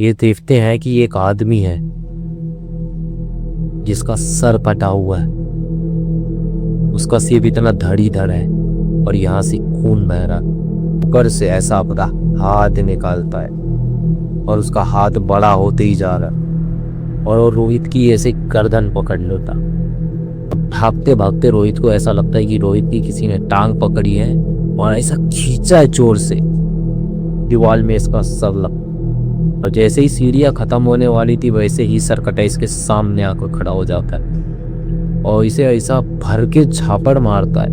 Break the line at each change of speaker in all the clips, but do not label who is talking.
ये देखते हैं कि एक आदमी है जिसका सर कटा हुआ है। उसका सिर इतना धड़ है और यहाँ से खून बह रहा। ऊपर से ऐसा अपना हाथ निकालता है और उसका हाथ बड़ा होते ही जा रहा और वो रोहित की ऐसे गर्दन पकड़ लेता। भागते भागते रोहित को ऐसा लगता है कि रोहित की किसी ने टांग पकड़ी है और ऐसा खींचा है जोर से, दीवार में इसका सर लग। और जैसे ही सीढ़ियां खत्म होने वाली थी वैसे ही सरकटा इसके सामने आकर खड़ा हो जाता है और इसे ऐसा भर के झापड़ मारता है,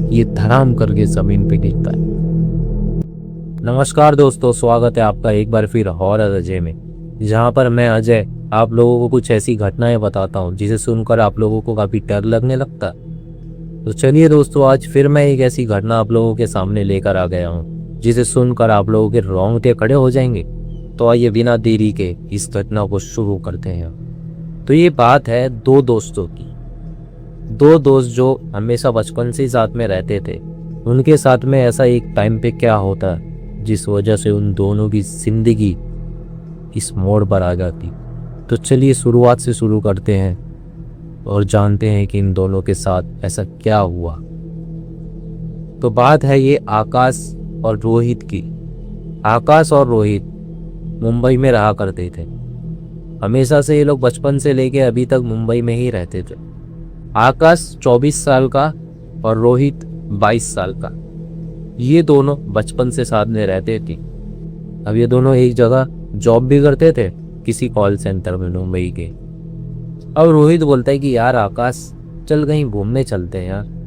ये धड़ाम करके जमीन पे गिरता है। नमस्कार दोस्तों, स्वागत है आपका एक बार फिर हॉरर अजय में, जहाँ पर मैं अजय आप लोगों को कुछ ऐसी घटनाएं बताता हूँ जिसे सुनकर आप लोगों को काफी डर लगने लगता है। तो चलिए दोस्तों, आज फिर मैं एक ऐसी घटना आप लोगों के सामने लेकर आ गया हूँ जिसे सुनकर आप लोगों के रोंगटे खड़े हो जाएंगे। तो आइए बिना देरी के इस घटना को शुरू करते हैं। तो ये बात है दो दोस्तों की। दो दोस्त जो हमेशा बचपन से ही साथ में रहते थे, उनके साथ में ऐसा एक टाइम पे क्या होता जिस वजह से उन दोनों की जिंदगी इस मोड़ पर आ जाती। तो चलिए शुरुआत से शुरू करते हैं और जानते हैं कि इन दोनों के साथ ऐसा क्या हुआ। तो बात है ये आकाश और रोहित की। आकाश और रोहित मुंबई में रहा करते थे। हमेशा से ये लोग बचपन से लेके अभी तक मुंबई में ही रहते थे। आकाश 24 साल का और रोहित 22 साल का। ये दोनों बचपन से साथ में रहते थे। अब ये दोनों एक जगह जॉब भी करते थे, किसी कॉल सेंटर में मुंबई के। अब रोहित बोलता है कि यार आकाश, चल कहीं घूमने चलते हैं यार,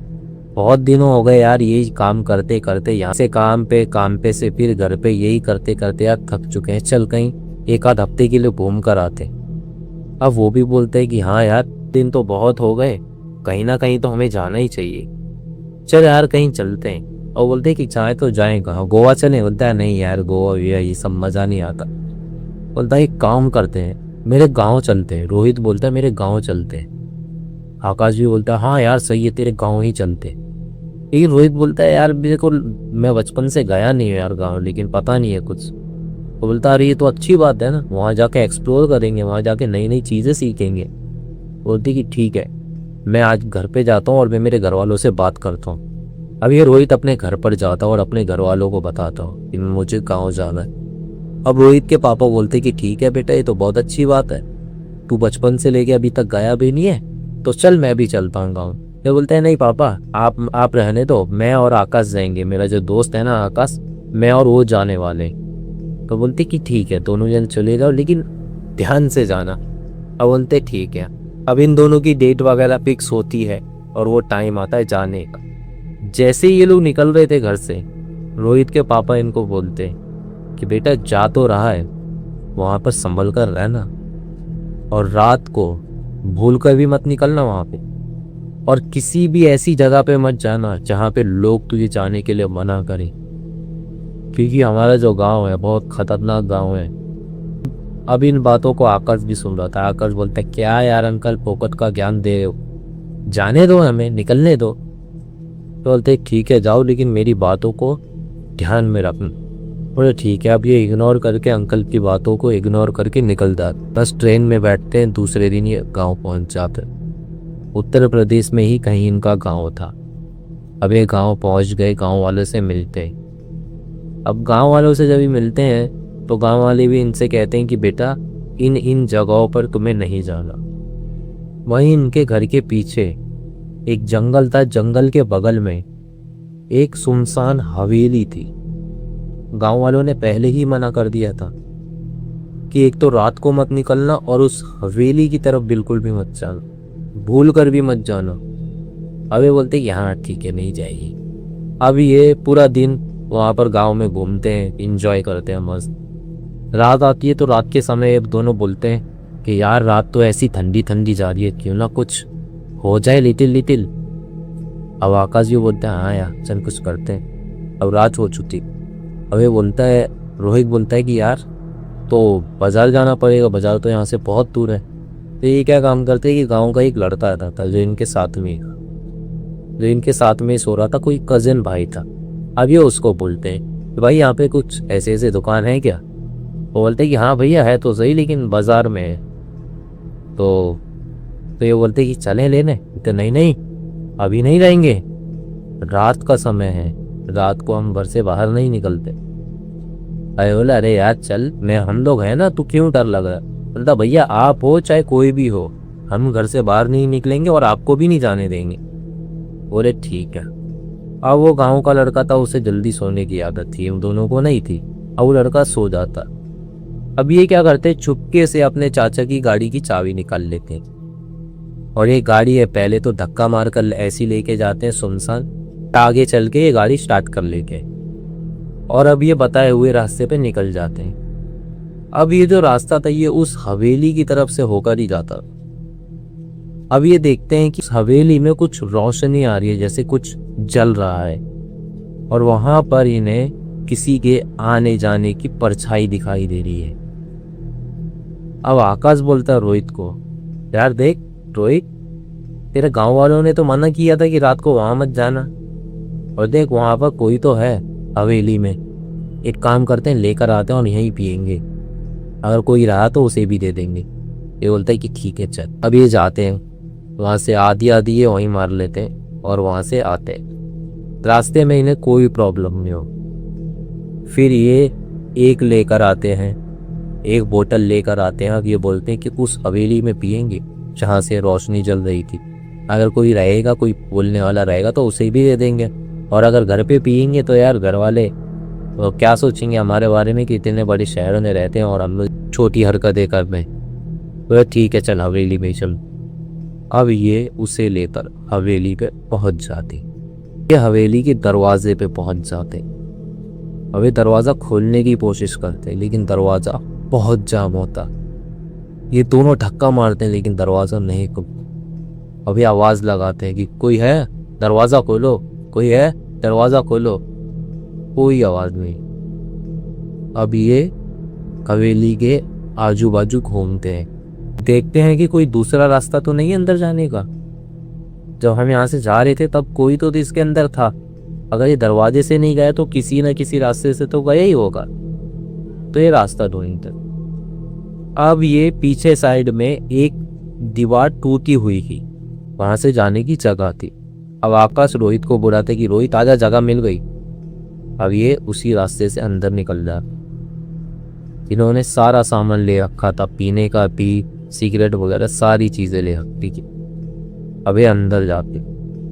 बहुत दिनों हो गए यार यही काम करते करते, यहाँ से काम पे से फिर घर पे, यही करते करते यार थक चुके हैं, चल कहीं एक आध हफ्ते के लिए घूम कर आते। अब वो भी बोलते हैं कि हाँ यार, दिन तो बहुत हो गए, कहीं ना कहीं तो हमें जाना ही चाहिए, चल यार कहीं चलते हैं। और बोलते हैं कि चाहे तो जाएं कहाँ, गोवा चलें? बोलता है नहीं यार, गोवा ये सब मजा नहीं आता। बोलता है एक काम करते हैं, मेरे गाँव चलते हैं। रोहित बोलता है मेरे गाँव चलते हैं। आकाश भी बोलता है हाँ यार सही है, तेरे गाँव ही चलते। लेकिन रोहित बोलता है यार मेरे को, मैं बचपन से गया नहीं हूँ यार गाँव, लेकिन पता नहीं है कुछ। वो बोलता है अरे ये तो अच्छी बात है ना, वहाँ जाके एक्सप्लोर करेंगे, वहाँ जाके नई नई चीज़ें सीखेंगे। बोलती कि ठीक है, मैं आज घर पे जाता हूँ और मैं मेरे घर वालों से बात करता हूँ। अब ये रोहित अपने घर पर जाता और अपने घर वालों को बताता हूँ कि मुझे गाँव जाना है। अब रोहित के पापा बोलते कि ठीक है बेटा, ये तो बहुत अच्छी बात है, तू बचपन से लेके अभी तक गया भी नहीं है, तो चल मैं भी चलता हूँ गाँव। ये बोलते हैं नहीं पापा, आप रहने दो, मैं और आकाश जाएंगे, मेरा जो दोस्त है ना आकाश, मैं और वो जाने वाले। तो बोलते कि ठीक है दोनों जन चले जाओ, लेकिन ध्यान से जाना। अब बोलते ठीक है। अब इन दोनों की डेट वगैरह फिक्स होती है और वो टाइम आता है जाने का। जैसे ही ये लोग निकल रहे थे घर से, रोहित के पापा इनको बोलते कि बेटा जा तो रहा है, वहाँ पर संभल कर रहना और रात को भूल कर भी मत निकलना वहाँ पे, और किसी भी ऐसी जगह पे मत जाना जहाँ पे लोग तुझे जाने के लिए मना करें, क्योंकि हमारा जो गांव है बहुत खतरनाक गांव है। अब इन बातों को आकाश भी सुन रहा था। आकाश बोलता है क्या यार अंकल, फोकट का ज्ञान दे रहे हो, जाने दो हमें, निकलने दो। तो बोलते ठीक है जाओ, लेकिन मेरी बातों को ध्यान में रखना। बोले ठीक है। अब ये इग्नोर करके, अंकल की बातों को इग्नोर करके निकल जाते। बस ट्रेन में बैठते हैं, दूसरे दिन ये गाँव पहुँच जाते। उत्तर प्रदेश में ही कहीं इनका गांव था। अब ये गांव पहुंच गए, गांव वालों से मिलते। अब गांव वालों से जब भी मिलते हैं तो गांव वाले भी इनसे कहते हैं कि बेटा इन इन जगहों पर तुम्हें नहीं जाना। वहीं इनके घर के पीछे एक जंगल था, जंगल के बगल में एक सुनसान हवेली थी। गांव वालों ने पहले ही मना कर दिया था कि एक तो रात को मत निकलना और उस हवेली की तरफ बिल्कुल भी मत जाना, भूल कर भी मत जाना। अब ये बोलते कि हाँ ठीक है नहीं जाएगी। अब ये पूरा दिन वहाँ पर गांव में घूमते हैं, इंजॉय करते हैं मस्त। रात आती है तो रात के समय दोनों बोलते हैं कि यार रात तो ऐसी ठंडी ठंडी जा रही है, क्यों ना कुछ हो जाए लिटिल लिटिल। अब आकाश भी बोलते हैं हाँ यार चल कुछ करते हैं। अब रात हो चुकी। अब ये बोलता है, रोहित बोलता है कि यार तो बाजार जाना पड़ेगा, बाजार तो यहाँ से बहुत दूर है। तो ये क्या काम करते हैं कि गांव का एक लड़का आता था जो इनके साथ में सो रहा था, कोई कजिन भाई था। अब ये उसको बोलते हैं कि भाई यहाँ पे कुछ ऐसे ऐसे दुकान है क्या? वो बोलते कि हाँ भैया है तो सही, लेकिन बाजार में है। तो ये बोलते कि चलें लेने। तो नहीं नहीं, अभी नहीं रहेंगे, रात का समय है, रात को हम घर से बाहर नहीं निकलते। अरे बोला अरे यार चल, मैं हम लोग हैं ना, तू क्यों डर लग रहा है? बोलता भैया आप हो चाहे कोई भी हो, हम घर से बाहर नहीं निकलेंगे और आपको भी नहीं जाने देंगे। बोले ठीक है। अब वो गांव का लड़का था, उसे जल्दी सोने की आदत थी, उन दोनों को नहीं थी। अब वो लड़का सो जाता। अब ये क्या करते, चुपके से अपने चाचा की गाड़ी की चाबी निकाल लेते और ये गाड़ी है, पहले तो धक्का मार कर ऐसी लेके जाते हैं सुनसान, आगे चल के ये गाड़ी स्टार्ट कर लेते हैं और अब ये बताए हुए रास्ते पे निकल जाते हैं। अब ये जो रास्ता था ये उस हवेली की तरफ से होकर ही जाता। अब ये देखते हैं कि उस हवेली में कुछ रोशनी आ रही है, जैसे कुछ जल रहा है और वहां पर इन्हें किसी के आने जाने की परछाई दिखाई दे रही है। अब आकाश बोलता है रोहित को, यार देख रोहित, तेरे गांव वालों ने तो मना किया था कि रात को वहां मत जाना, और देख वहां पर कोई तो है हवेली में। एक काम करते हैं, लेकर आते हैं और यहीं पियेंगे, अगर कोई रहा तो उसे भी दे देंगे। ये बोलता है कि ठीक है चल। अब ये जाते हैं वहां से, आधी आधी ये वहीं मार लेते हैं और वहां से आते हैं। रास्ते में इन्हें कोई प्रॉब्लम नहीं हो। फिर ये एक लेकर आते हैं, एक बोतल लेकर आते हैं। अब ये बोलते हैं कि उस हवेली में पियेंगे जहाँ से रोशनी जल रही थी, अगर कोई रहेगा, कोई बोलने वाला रहेगा तो उसे भी दे देंगे, और अगर घर पे पियेंगे तो यार घर वाले तो क्या सोचेंगे हमारे बारे में कि इतने बड़े शहरों में रहते हैं और हम लोग छोटी हरकतें कर रहे हैं। तो ठीक है चल हवेली में चल। अब ये उसे लेकर हवेली पे पहुंच जाती। ये हवेली के दरवाजे पे पहुंच जाते। अब ये दरवाज़ा खोलने की कोशिश करते लेकिन दरवाज़ा बहुत जाम होता। ये दोनों धक्का मारते हैं लेकिन दरवाज़ा नहीं खुलता। अभी आवाज़ लगाते हैं कि कोई है, दरवाज़ा खोलो, कोई है, दरवाज़ा खोलो। कोई आवाज़ नहीं। अब ये हवेली के आजू बाजू घूमते हैं, देखते हैं कि कोई दूसरा रास्ता तो नहीं है अंदर जाने का। जब हम यहाँ से जा रहे थे तब कोई तो इसके अंदर था, अगर ये दरवाजे से नहीं गया तो किसी न किसी रास्ते से तो गया ही होगा। तो ये रास्ता ढूंढते। अब ये पीछे साइड में एक दीवार टूटी हुई थी, वहां से जाने की जगह थी। अब आकाश रोहित को बुलाते कि रोहित आजा, जगह मिल गई। अब ये उसी रास्ते से अंदर निकल जा। इन्होंने सारा सामान ले रखा था, पीने का पी, सिगरेट वगैरह सारी चीजें ले रखी थी। अब ये अंदर जाते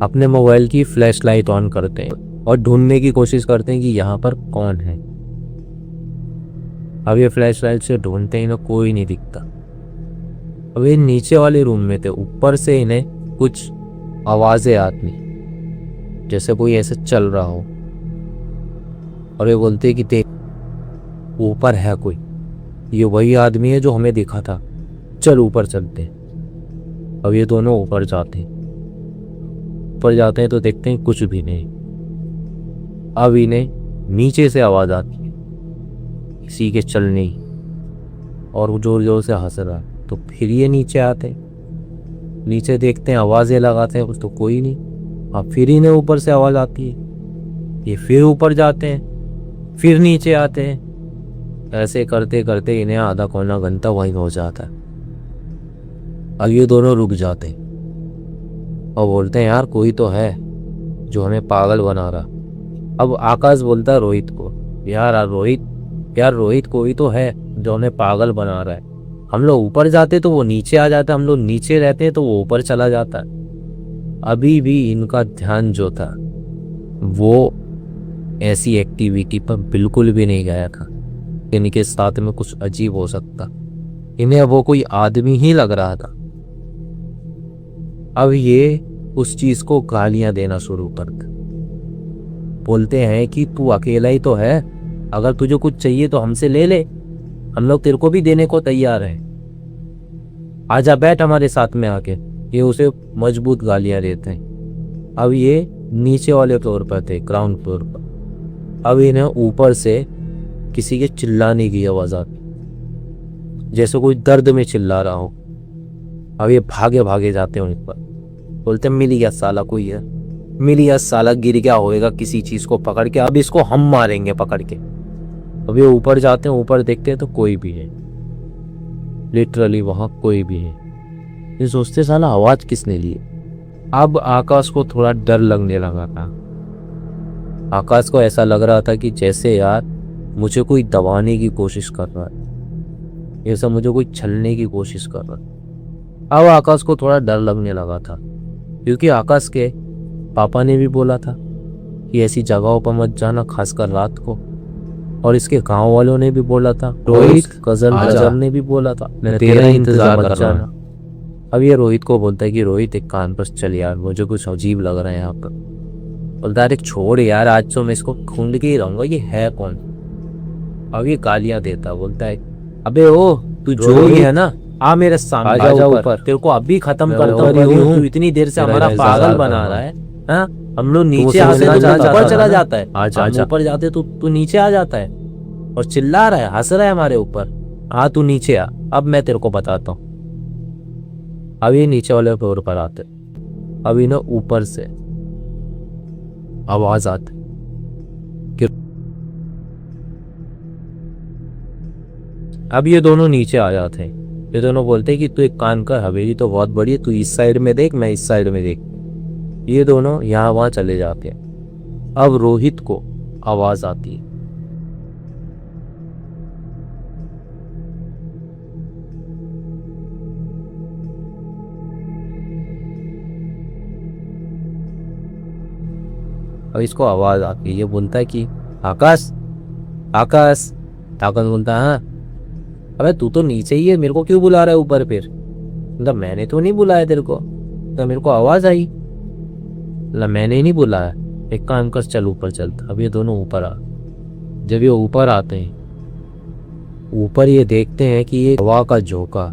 अपने मोबाइल की फ्लैश लाइट ऑन करते हैं और ढूंढने की कोशिश करते हैं कि यहाँ पर कौन है। अब ये फ्लैश लाइट से ढूंढते हैं, इन्हें कोई नहीं दिखता। अब ये नीचे वाले रूम में थे, ऊपर से इन्हें कुछ आवाजें आती जैसे कोई ऐसे चल रहा हो, और ये बोलते कि देख ऊपर है कोई, ये वही आदमी है जो हमें देखा था, चल ऊपर चलते हैं। अब ये दोनों ऊपर जाते हैं। ऊपर जाते हैं तो देखते हैं कुछ भी नहीं। अब इन्हें नीचे से आवाज आती है किसी के चलने की, और वो जोर जोर से हंस रहा है। तो फिर ये नीचे आते हैं, नीचे देखते हैं, आवाजें लगाते हैं, कुछ तो कोई नहीं। अब फिर इन्हें ऊपर से आवाज आती है, ये फिर ऊपर जाते हैं, फिर नीचे आते हैं। ऐसे करते करते इन्हें आधा पौना घंटा वहीं हो जाता है। अब ये दोनों रुक जाते हैं और बोलते हैं यार कोई तो है जो हमें पागल बना रहा। अब आकाश बोलता है रोहित को, यार रोहित कोई तो है जो हमें पागल बना रहा है। हम लोग ऊपर जाते तो वो नीचे आ जाता, हम लोग नीचे रहते तो वो ऊपर चला जाता। अभी भी इनका ध्यान जो था वो ऐसी एक्टिविटी पर बिल्कुल भी नहीं गया था। इनके साथ में कुछ अजीब हो सकता, इन्हें वो कोई आदमी ही लग रहा था। अब ये उस चीज को गालियां देना शुरू करते, बोलते हैं कि तू अकेला ही तो है, अगर तुझे कुछ चाहिए तो हमसे ले ले, हम लोग तेरे को भी देने को तैयार हैं, आजा बैठ हमारे साथ में आके। ये उसे मजबूत गालियां देते हैं। अब ये नीचे वाले फ्लोर पर थे, ग्राउंड फ्लोर पर। अब इन्हें ऊपर से किसी के चिल्लाने की आवाज आती, जैसे कोई दर्द में चिल्ला रहा हो। अब ये भागे भागे जाते हैं उन पर, बोलते मिल गया साला, कोई है मिल गया साला, गिर गया होएगा किसी चीज को पकड़ के, अब इसको हम मारेंगे पकड़ के। अब ये ऊपर जाते हैं, ऊपर देखते हैं तो कोई भी है, लिटरली वहां कोई भी है। ये सोचते साला आवाज किसने ली। अब आकाश को थोड़ा डर लगने लगा था। आकाश को ऐसा लग रहा था कि जैसे यार मुझे कोई दबाने की कोशिश कर रहा है, जैसा मुझे कोई छलने की कोशिश कर रहा है। अब आकाश को थोड़ा डर लगने लगा था, क्योंकि आकाश के पापा ने भी बोला था कि ऐसी जगहों पर मत जाना, खासकर रात को। और इसके गांव वालों ने भी बोला था, रोहित कजल ने भी बोला था, मैं तेरा इंतजार कर रहा हूं। अब ये रोहित को बोलता है कि रोहित एक कान पर चल यार, मुझे कुछ अजीब लग रहा है यहाँ पर। बोलता है छोड़ यार, आज तो मैं इसको ढूंढ के ही रहूंगा, ये है कौन। अब ये गालियां देता, बोलता है अबे ओ तू जो ही है ना, आ मेरे सामने आ जा ऊपर, तेरे को अभी खत्म करता हूँ। तू इतनी देर से हमारा पागल बना रहा है। हाँ हम लोग नीचे आते तो ऊपर चला जाता है, हम ऊपर जाते तो तू नीचे आ जाता है और चिल्ला रहा है, हंस रहा है हमारे ऊपर। हाँ तू नीचे आ, अब मैं तेरे को बताता हूँ। अब ये नीचे वाले फ्लोर पर आते, अभी ना ऊपर से आवाज आती कि अब ये दोनों नीचे आ जाते हैं। ये दोनों बोलते हैं कि तू एक काम कर, हवेली तो बहुत बड़ी है, तू इस साइड में देख, मैं इस साइड में देख। ये दोनों यहाँ वहां चले जाते हैं। अब रोहित को आवाज आती है, अब इसको आवाज आती है। ये बोलता है कि आकाश आकाश। आकाश बोलता है हाँ। अबे तू तो नीचे ही है, मेरे को क्यों बुला रहा है ऊपर फिर। मतलब मैंने तो नहीं बुलाया तेरे को, तो मेरे को आवाज आई। मतलब मैंने नहीं बुलाया, एक काम कर चल ऊपर चलता। अब ये दोनों ऊपर आ, जब ये ऊपर आते हैं, ऊपर ये देखते हैं कि ये हवा का झोंका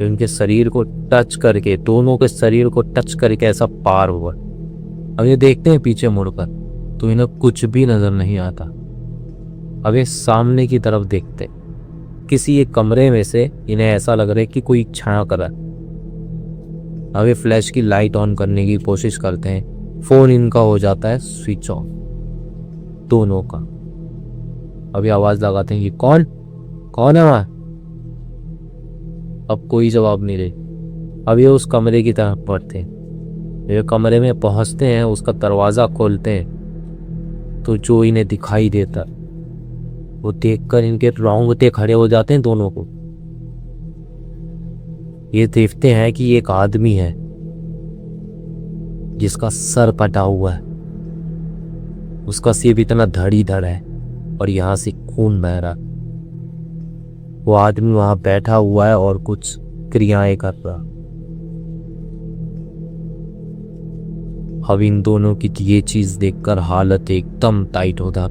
उनके शरीर को टच करके, दोनों के शरीर को टच करके ऐसा पार हुआ। अब ये देखते हैं पीछे मुड़कर, तो इन्हें कुछ भी नजर नहीं आता। अब ये सामने की तरफ देखते, किसी एक कमरे में से इन्हें ऐसा लग रहा है कि कोई छाया कर रहा है। अब ये फ्लैश की लाइट ऑन करने की कोशिश करते हैं, फोन इनका हो जाता है स्विच ऑफ, दोनों का। अब ये आवाज लगाते हैं कि कौन कौन है वहां। अब कोई जवाब नहीं दे। अब ये उस कमरे की तरफ बढ़ते हैं। ये कमरे में पहुंचते हैं, उसका दरवाजा खोलते हैं, तो जो इन्हें दिखाई देता वो देखकर इनके रोंगटे खड़े हो जाते हैं दोनों को। ये देखते हैं कि एक आदमी है जिसका सर कटा हुआ है, उसका सिर इतना धड़ है और यहां से खून बह रहा। वो आदमी वहां बैठा हुआ है और कुछ क्रियाएं कर रहा। अब इन दोनों की ये चीज देखकर हालत एकदम टाइट होता।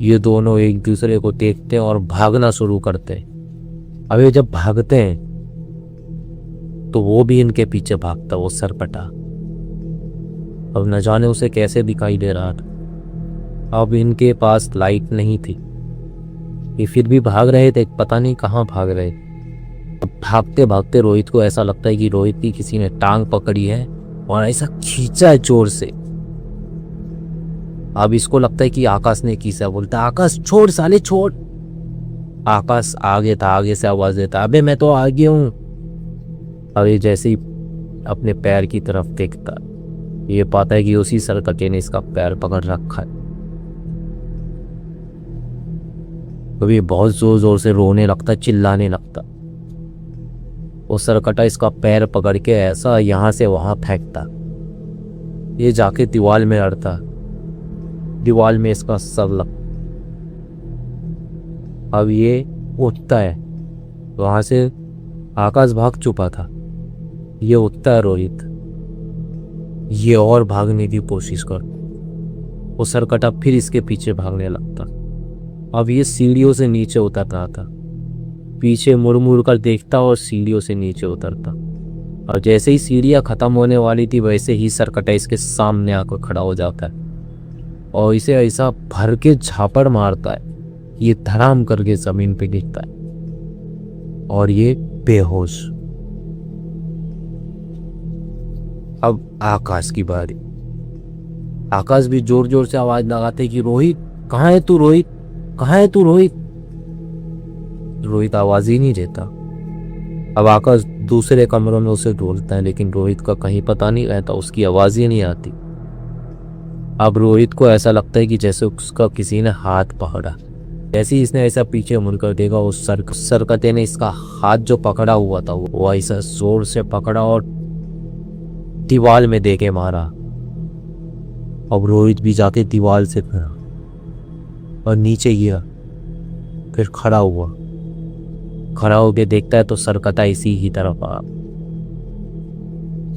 ये दोनों एक दूसरे को देखते हैं और भागना शुरू करते हैं। अब ये जब भागते हैं तो वो भी इनके पीछे भागता, वो सरपटा। अब न जाने उसे कैसे दिखाई दे रहा था। अब इनके पास लाइट नहीं थी, ये फिर भी भाग रहे थे, पता नहीं कहाँ भाग रहे। अब भागते भागते रोहित को ऐसा लगता है कि रोहित की किसी ने टांग पकड़ी है और ऐसा खींचा है जोर से। अब इसको लगता है कि आकाश ने खींचा। बोलता है आकाश छोड़ साले छोड़। आकाश आगे था, आगे से आवाज देता अबे मैं तो आगे हूं। अब ये जैसे ही अपने पैर की तरफ देखता, ये पाता है कि उसी सरकटे ने इसका पैर पकड़ रखा है। तो ये बहुत जोर जोर से रोने लगता, चिल्लाने लगता। वो सरकटा इसका पैर पकड़ के ऐसा यहां से वहां फेंकता, ये जाके दीवार में अड़ता, दीवार में इसका सर लगता। अब ये उठता है, वहां से आकाश भाग चुका था, ये उठता है रोहित, ये और भागने की कोशिश कर। वो सरकटा फिर इसके पीछे भागने लगता। अब ये सीढ़ियों से नीचे उतर रहा था, पीछे मुड़ मुड़ कर देखता और सीढ़ियों से नीचे उतरता। और जैसे ही सीढ़ियां खत्म होने वाली थी वैसे ही सरकटा इसके सामने आकर खड़ा हो जाता है और इसे ऐसा भर के झापड़ मारता है, ये धड़ाम करके जमीन पे गिरता है और ये बेहोश। अब आकाश की बारी। आकाश भी जोर जोर से आवाज लगाते कि रोहित कहाँ है तू रोहित। कहाँ है तू रोहित? रोहित आवाज ही नहीं देता। अब आकाश दूसरे कमरों में उसे ढूंढता है, लेकिन रोहित का कहीं पता नहीं रहता, उसकी आवाज ही नहीं आती। अब रोहित को ऐसा लगता है कि जैसे उसका किसी ने हाथ पकड़ा। जैसे ही इसने ऐसा पीछे मुड़कर देखा, उस सरकते ने इसका हाथ जो पकड़ा हुआ था वो ऐसा जोर से पकड़ा और दीवार में दे के मारा। अब रोहित भी जाके दीवार से फिरा और नीचे गिरा, फिर खड़ा हुआ। खड़ा होके देखता है तो सरकता इसी ही तरफ आ।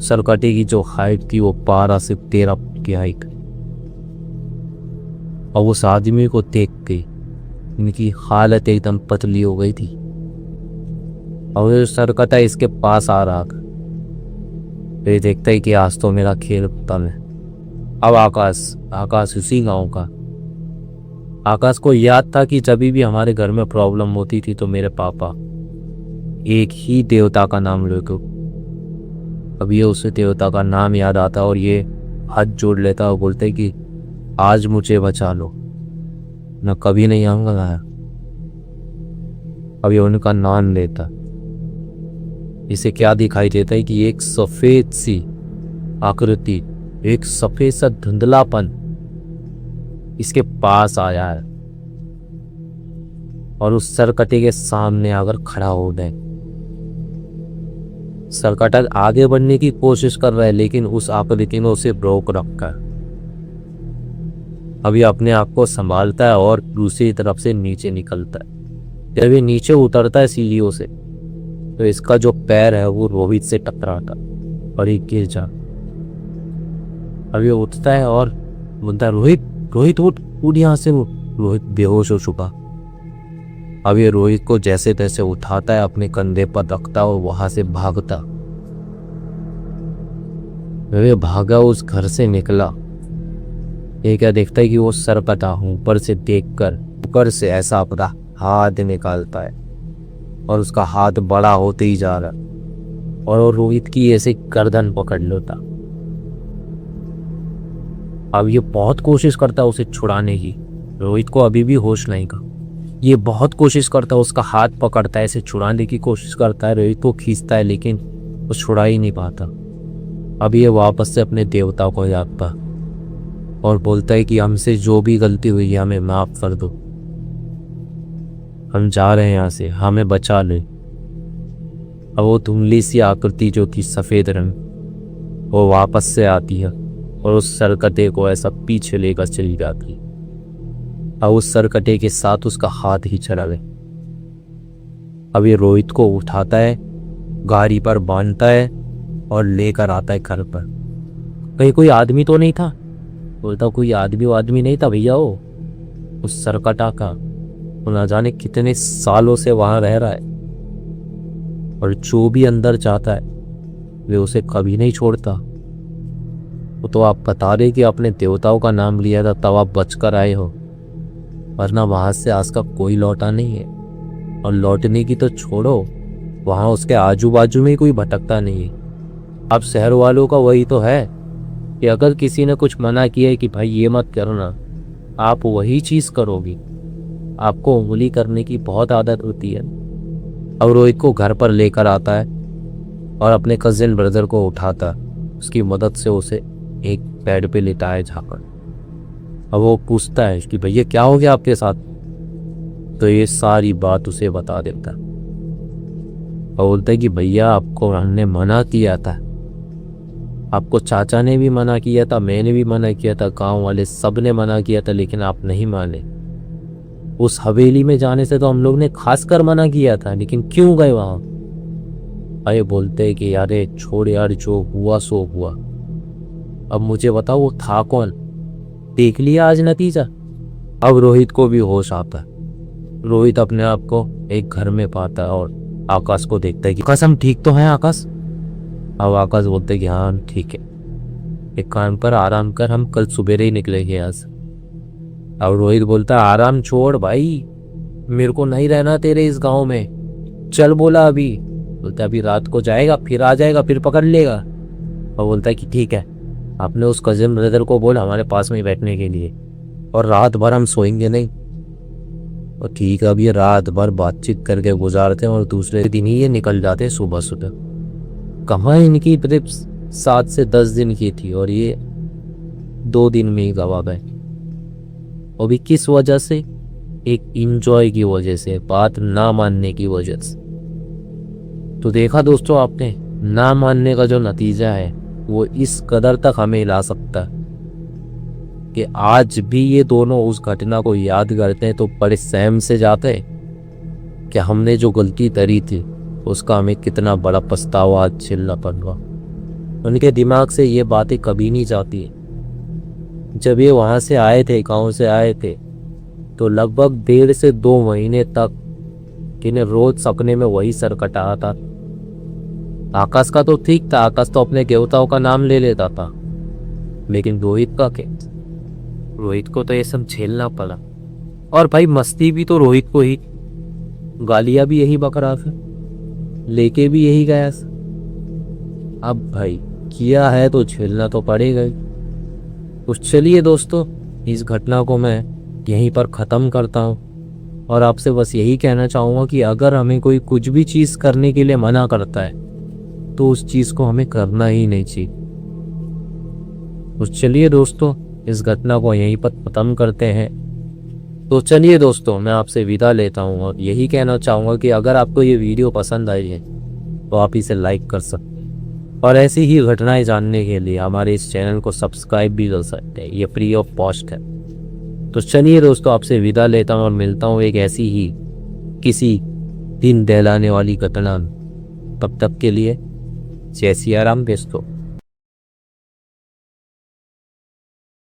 सरकटे की जो हाइट थी वो 12 से 13 फुट की हाइट, और उस आदमी को देख के इनकी हालत एकदम पतली हो गई थी। और सरकता इसके पास आ रहा था। फिर देखता है कि आज तो मेरा खेल खत्म है। अब आकाश उसी गांव का। आकाश को याद था कि जब भी हमारे घर में प्रॉब्लम होती थी तो मेरे पापा एक ही देवता का नाम लेकर, अब ये उसे देवता का नाम याद आता और ये हाथ जोड़ लेता और बोलते कि आज मुझे बचा लो, न कभी नहीं आऊंगा गाया। अब ये उनका नाम लेता। इसे क्या दिखाई देता है कि एक सफेद सी आकृति, एक सफेद सा धुंधलापन इसके पास आया है और उस सरकटे के सामने आकर खड़ा हो गए। सरकटा आगे बढ़ने की कोशिश कर रहा है, लेकिन उस आकृति ने उसे रोक रखा है। अभी अपने आप को संभालता है और दूसरी तरफ से नीचे निकलता है। जब ये नीचे उतरता है सीढ़ियों से तो इसका जो पैर है वो रोहित से टकराता और ये गिर जा। अब ये उठता है और बोलता है, रोहित उठ यहाँ से। रोहित बेहोश हो चुका। अब ये रोहित को जैसे तैसे उठाता है, अपने कंधे पर रखता और वहां से भागता। वे भागा उस घर से निकला। ये क्या देखता है कि वो सरकटा ऊपर से देखकर ऊपर से ऐसा अपना हाथ निकालता है और उसका हाथ बड़ा होते ही जा रहा और वो रोहित की ऐसे गर्दन पकड़ लेता। अब ये बहुत कोशिश करता है उसे छुड़ाने की। रोहित को अभी भी होश नहीं का। ये बहुत कोशिश करता है, उसका हाथ पकड़ता है, इसे छुड़ाने की कोशिश करता है, रोहित को खींचता है, लेकिन वो छुड़ा ही नहीं पाता। अब ये वापस से अपने देवता को याद पा और बोलता है कि हमसे जो भी गलती हुई है हमें माफ कर दो, हम जा रहे हैं यहाँ से, हमें बचा ले। अब वो धुंधली सी आकृति जो थी सफेद रंग, वो वापस से आती है और उस सरकटे को ऐसा पीछे लेकर चली जाती है। अब उस सरकटे के साथ उसका हाथ ही चला गया। अब ये रोहित को उठाता है, गाड़ी पर बांधता है और लेकर आता है घर पर। कहीं कोई आदमी तो नहीं था? बोलता कोई आदमी नहीं था भैया, वो उस सरकटा का वो ना जाने कितने सालों से वहां रह रहा है और जो भी अंदर जाता है वे उसे कभी नहीं छोड़ता। वो तो आप बता रहे कि आपने देवताओं का नाम लिया था तब आप बचकर आए हो, वरना वहां से आज का कोई लौटा नहीं है। और लौटने की तो छोड़ो, वहां उसके आजू बाजू में कोई भटकता नहीं है। अब शहर वालों का वही तो है कि अगर किसी ने कुछ मना किया है कि भाई ये मत करना, आप वही चीज करोगी। आपको उंगली करने की बहुत आदत होती है। अब रोहित को घर पर लेकर आता है और अपने कजिन ब्रदर को उठाता, उसकी मदद से उसे एक बेड पे लेटाए जाकर। अब वो पूछता है कि भैया क्या हो गया आपके साथ, तो ये सारी बात उसे बता देता है और बोलता है कि भैया आपको हमने मना किया था, आपको चाचा ने भी मना किया था, मैंने भी मना किया था, गांव वाले सब ने मना किया था, लेकिन आप नहीं माने। उस हवेली में जाने से तो हम लोग ने खासकर मना किया था, लेकिन क्यों गए वहां? अरे बोलते हैं कि यार छोड़ यार, जो हुआ सो हुआ। अब मुझे बताओ वो था कौन? देख लिया आज नतीजा। अब रोहित को भी होश आता है। रोहित अपने आप को एक घर में पाता है और आकाश को देखता है कि आकाश हम ठीक तो हैं आकाश? अब आकाश बोलते है कि हाँ हम ठीक है, एक काम पर आराम कर, हम कल सुबह ही निकलेंगे यहाँ से। अब रोहित बोलता है आराम छोड़ भाई, मेरे को नहीं रहना तेरे इस गांव में, चल बोला अभी। बोलता अभी रात को जाएगा, फिर आ जाएगा, फिर पकड़ लेगा। और बोलता है कि ठीक है, आपने उस कजिन ब्रदर को बोला हमारे पास में बैठने के लिए, और रात भर हम सोएंगे नहीं। और ठीक है, अब ये रात भर बातचीत करके गुजारते हैं और दूसरे दिन ही ये निकल जाते हैं सुबह सुबह। कहाँ इनकी ट्रिप 7 से 10 दिन की थी और ये 2 दिन में ही गवा गए। और भी किस वजह से? एक इंजॉय की वजह से, बात ना मानने की वजह से। तो देखा दोस्तों आपने, ना मानने का जो नतीजा है वो इस कदर तक हमें ला सकता है कि आज भी ये दोनों उस घटना को याद करते हैं तो बड़े सहम से जाते हैं कि हमने जो गलती करी थी उसका हमें कितना बड़ा पछतावा आज झेलना पड़ा। उनके दिमाग से ये बातें कभी नहीं जाती। जब ये वहाँ से आए थे, गाँव से आए थे, तो लगभग 1.5 से 2 महीने तक इन्हें रोज सपने में वही सर कटा था। आकाश का तो ठीक था, आकाश तो अपने देवताओं का नाम ले लेता था, लेकिन रोहित का क्या? रोहित को तो ये सब झेलना पड़ा। और भाई मस्ती भी तो रोहित को ही, गालियां भी यही बक रहा था, लेके भी यही गया। अब भाई किया है तो झेलना तो पड़ेगा ही। तो चलिए दोस्तों, इस घटना को मैं यहीं पर ख़त्म करता हूँ और आपसे बस यही कहना चाहूँगा कि अगर हमें कोई कुछ भी चीज़ करने के लिए मना करता है तो उस चीज़ को हमें करना ही नहीं चाहिए। तो चलिए दोस्तों, इस घटना को यहीं पर ख़त्म करते हैं। तो चलिए दोस्तों, मैं आपसे विदा लेता हूँ और यही कहना चाहूँगा कि अगर आपको ये वीडियो पसंद आई है तो आप इसे लाइक कर सकते हैं और ऐसी ही घटनाएं जानने के लिए हमारे इस चैनल को सब्सक्राइब भी कर सकते हैं। ये फ्री ऑफ कॉस्ट है। तो चलिए दोस्तों, आपसे विदा लेता हूँ और मिलता हूँ एक ऐसी ही किसी दिन दहलाने वाली घटना। तब तक के लिए जय सिया राम दोस्तों।